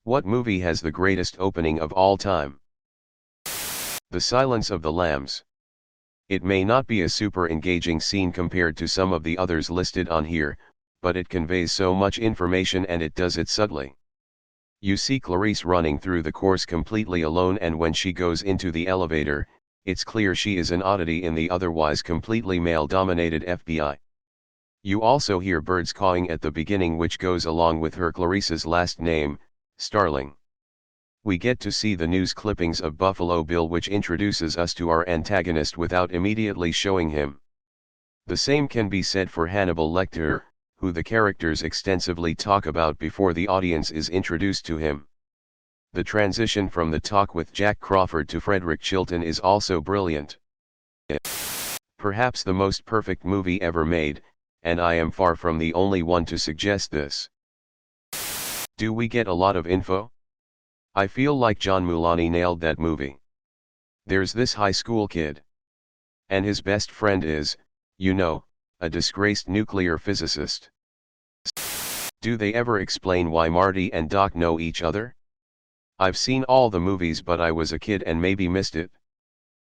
What movie has the greatest opening of all time? The Silence of the Lambs. It may not be a super engaging scene compared to some of the others listed on here, but it conveys so much information and it does it subtly. You see Clarice running through the course completely alone, and when she goes into the elevator, it's clear she is an oddity in the otherwise completely male-dominated FBI. You also hear birds cawing at the beginning, which goes along with her Clarice's last name, Starling. We get to see the news clippings of Buffalo Bill, which introduces us to our antagonist without immediately showing him. The same can be said for Hannibal Lecter, who the characters extensively talk about before the audience is introduced to him. The transition from the talk with Jack Crawford to Frederick Chilton is also brilliant. Perhaps the most perfect movie ever made, and I am far from the only one to suggest this. Do we get a lot of info? I feel like John Mulaney nailed that movie. There's this high school kid. And his best friend is, a disgraced nuclear physicist. Do they ever explain why Marty and Doc know each other? I've seen all the movies, but I was a kid and maybe missed it.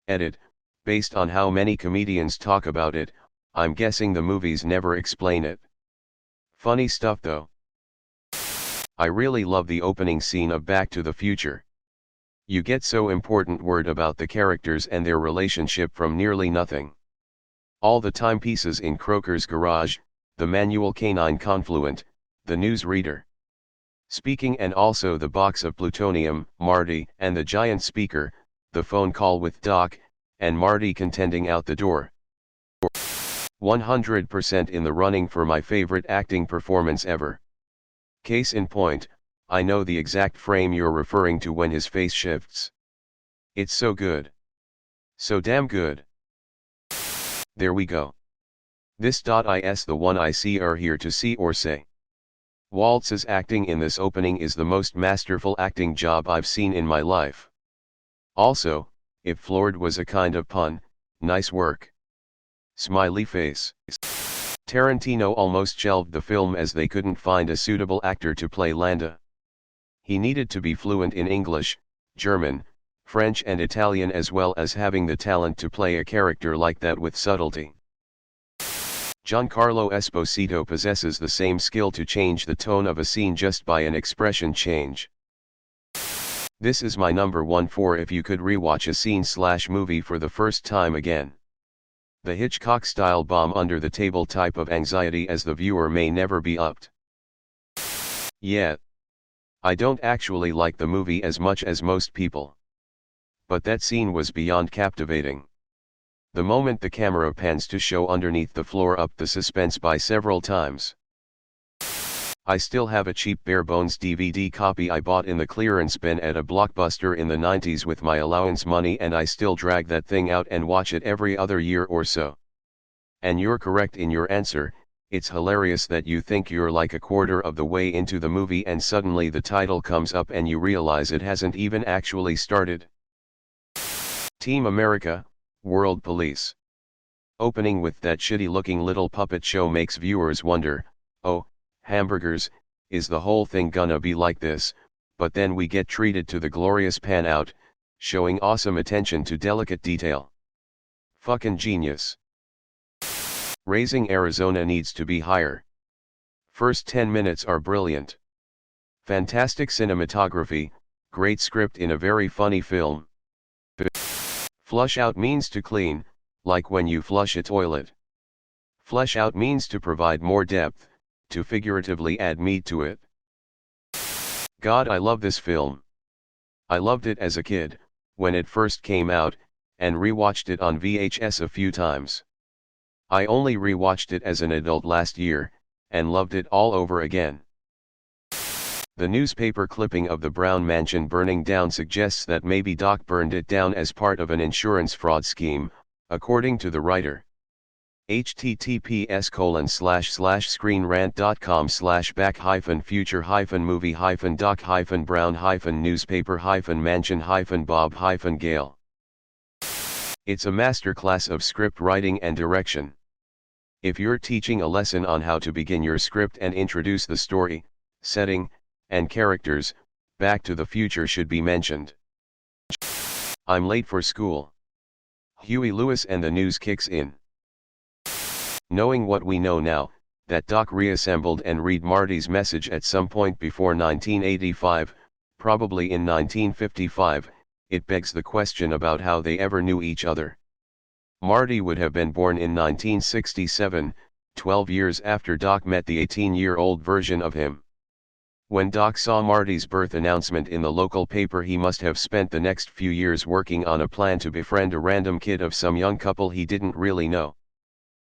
Edit, based on how many comedians talk about it, I'm guessing the movies never explain it. Funny stuff though. I really love the opening scene of Back to the Future. You get so important word about the characters and their relationship from nearly nothing. All the timepieces in Croker's garage, the manual canine confluent, the newsreader speaking, and also the box of plutonium, Marty, and the giant speaker, the phone call with Doc, and Marty contending out the door. 100% in the running for my favorite acting performance ever. Case in point, I know the exact frame you're referring to when his face shifts. It's so good. So damn good. There we go. This is the one I see are here to see or say. Waltz's acting in this opening is the most masterful acting job I've seen in my life. Also, if floored was a kind of pun, nice work. Smiley face. Tarantino almost shelved the film as they couldn't find a suitable actor to play Landa. He needed to be fluent in English, German, French and Italian, as well as having the talent to play a character like that with subtlety. Giancarlo Esposito possesses the same skill to change the tone of a scene just by an expression change. This is my number one for if you could rewatch a scene/movie for the first time again. The Hitchcock-style bomb under the table type of anxiety as the viewer may never be upped. Yeah. I don't actually like the movie as much as most people. But that scene was beyond captivating. The moment the camera pans to show underneath the floor upped the suspense by several times. I still have a cheap bare-bones DVD copy I bought in the clearance bin at a Blockbuster in the 90s with my allowance money, and I still drag that thing out and watch it every other year or so. And you're correct in your answer, it's hilarious that you think you're like a quarter of the way into the movie and suddenly the title comes up and you realize it hasn't even actually started. Team America, World Police. Opening with that shitty-looking little puppet show makes viewers wonder, oh, hamburgers, is the whole thing gonna be like this? But then we get treated to the glorious pan out, showing awesome attention to delicate detail. Fucking genius. Raising Arizona needs to be higher. First 10 minutes are brilliant. Fantastic cinematography, great script in a very funny film. Flush out means to clean, like when you flush a toilet. Flesh out means to provide more depth, to figuratively add meat to it. God, I love this film. I loved it as a kid, when it first came out, and rewatched it on VHS a few times. I only rewatched it as an adult last year, and loved it all over again. The newspaper clipping of the Brown Mansion burning down suggests that maybe Doc burned it down as part of an insurance fraud scheme, according to the writer. https://screenrant.com/back-future-movie-doc-mansion-bob-gale. It's a masterclass of script writing and direction. If you're teaching a lesson on how to begin your script and introduce the story, setting, and characters, Back to the Future should be mentioned. I'm late for school. Huey Lewis and the news kicks in. Knowing what we know now, that Doc reassembled and read Marty's message at some point before 1985, probably in 1955, it begs the question about how they ever knew each other. Marty would have been born in 1967, 12 years after Doc met the 18-year-old version of him. When Doc saw Marty's birth announcement in the local paper, he must have spent the next few years working on a plan to befriend a random kid of some young couple he didn't really know.